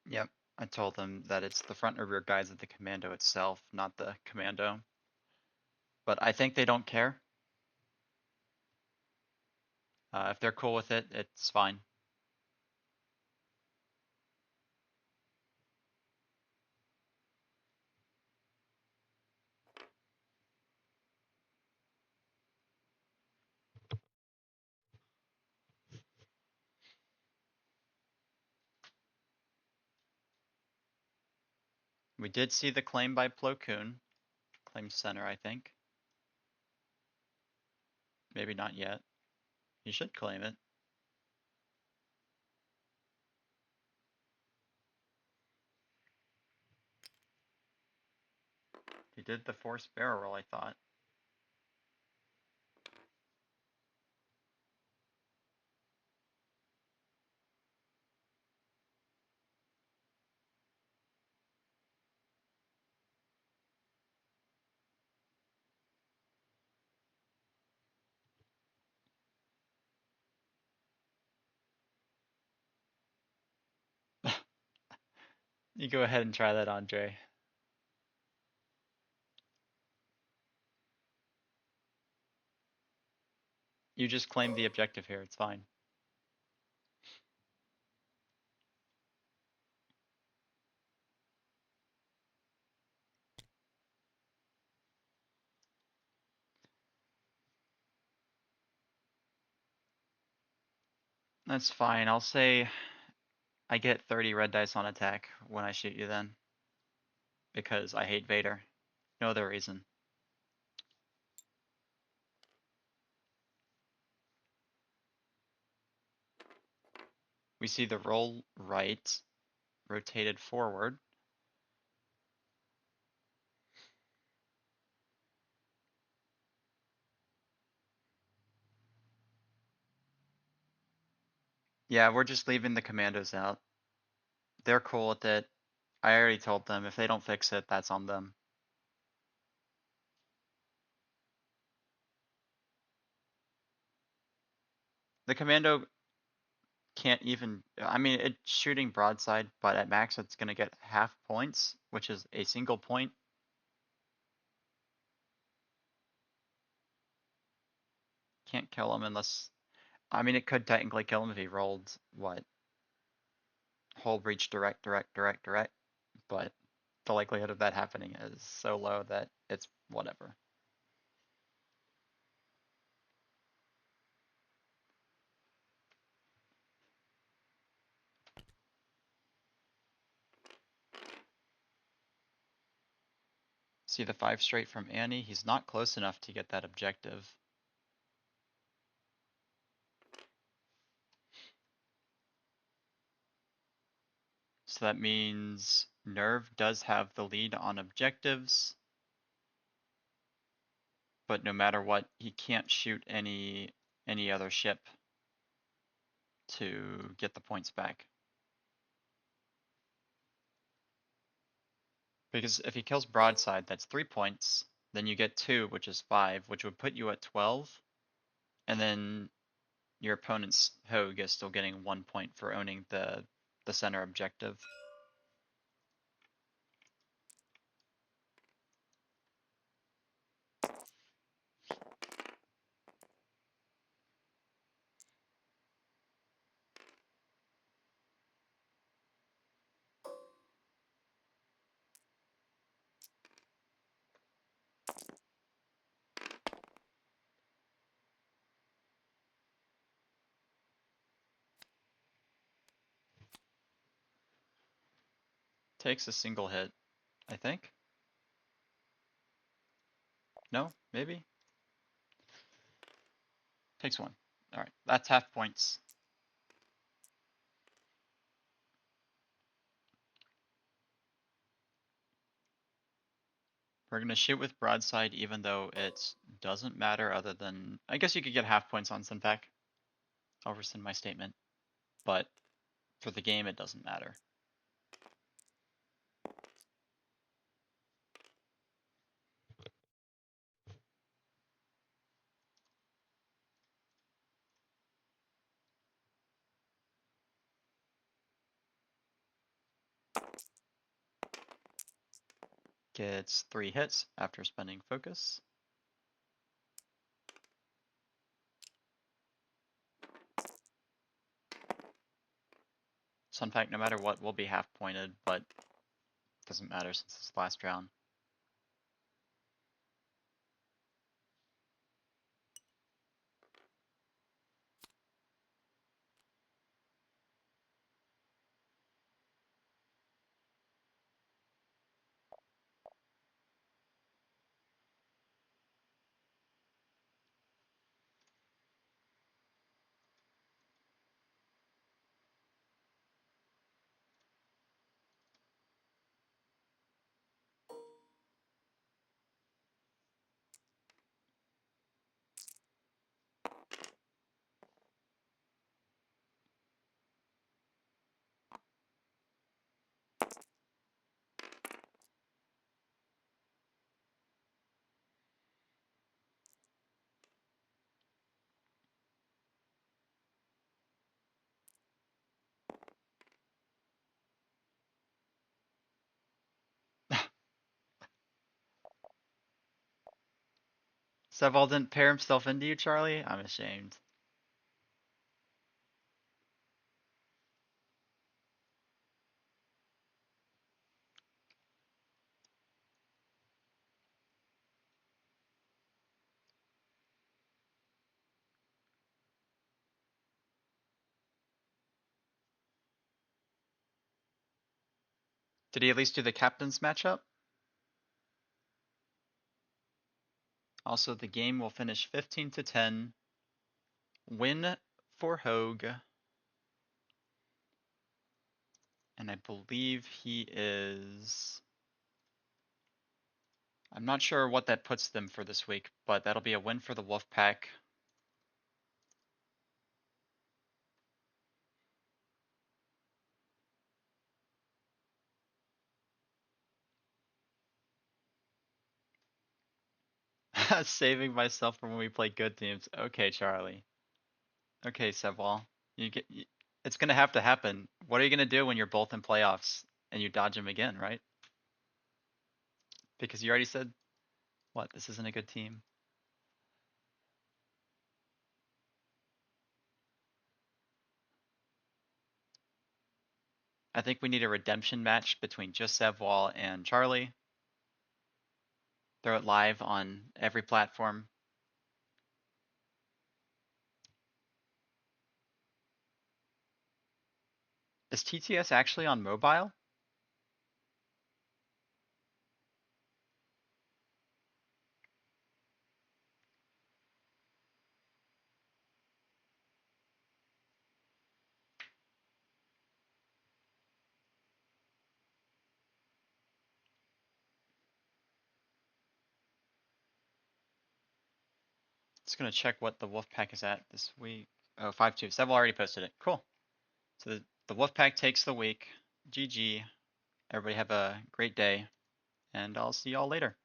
Yep, I told them that it's the front or rear guides of the commando itself, not the commando. But I think they don't care. If they're cool with it, it's fine. We did see the claim by Plo Koon. Claim center, I think. Maybe not yet. He should claim it. He did the forced barrel roll, I thought. You go ahead and try that, Andre. You just claimed the objective here, it's fine. That's fine. I'll say I get 30 red dice on attack when I shoot you then. Because I hate Vader. No other reason. We see the roll right, rotated forward. Yeah, we're just leaving the commandos out. They're cool with it. I already told them if they don't fix it, that's on them. The commando can't even, I mean, it's shooting broadside, but at max it's going to get half points, which is a single point. Can't kill him unless, I mean, it could technically kill him if he rolled, what? Hold, reach, direct, but the likelihood of that happening is so low that it's whatever. See the 5 straight from Annie? He's not close enough to get that objective. So that means Nerv does have the lead on objectives, but no matter what, he can't shoot any other ship to get the points back. Because if he kills broadside, that's 3 points. Then you get 2, which is 5, which would put you at 12. And then your opponent's Hoag is still getting 1 point for owning the center objective. Takes a single hit, I think. No, maybe? Takes 1. Alright, that's half points. We're gonna shoot with broadside even though it doesn't matter other than, I guess you could get half points on Synpack. I'll rescind my statement. But for the game, it doesn't matter. Gets 3 hits after spending focus. Sunpack, no matter what, will be half pointed, but doesn't matter since it's last round. Sevall didn't pair himself into you, Charlie? I'm ashamed. Did he at least do the captain's matchup? Also, the game will finish 15-10. Win for Hoag. And I believe he is... I'm not sure what that puts them for this week, but that'll be a win for the Wolfpack. Saving myself for when we play good teams. Okay, Charlie. Okay, Sevall. It's gonna have to happen. What are you gonna do when you're both in playoffs and you dodge him again, right? Because you already said, what, this isn't a good team. I think we need a redemption match between just Sevwall and Charlie. Throw it live on every platform. Is TTS actually on mobile? Just gonna check what the Wolfpack is at this week. Oh, 5-2. Seville already posted it. Cool. So the Wolfpack takes the week. GG. Everybody have a great day, and I'll see y'all later.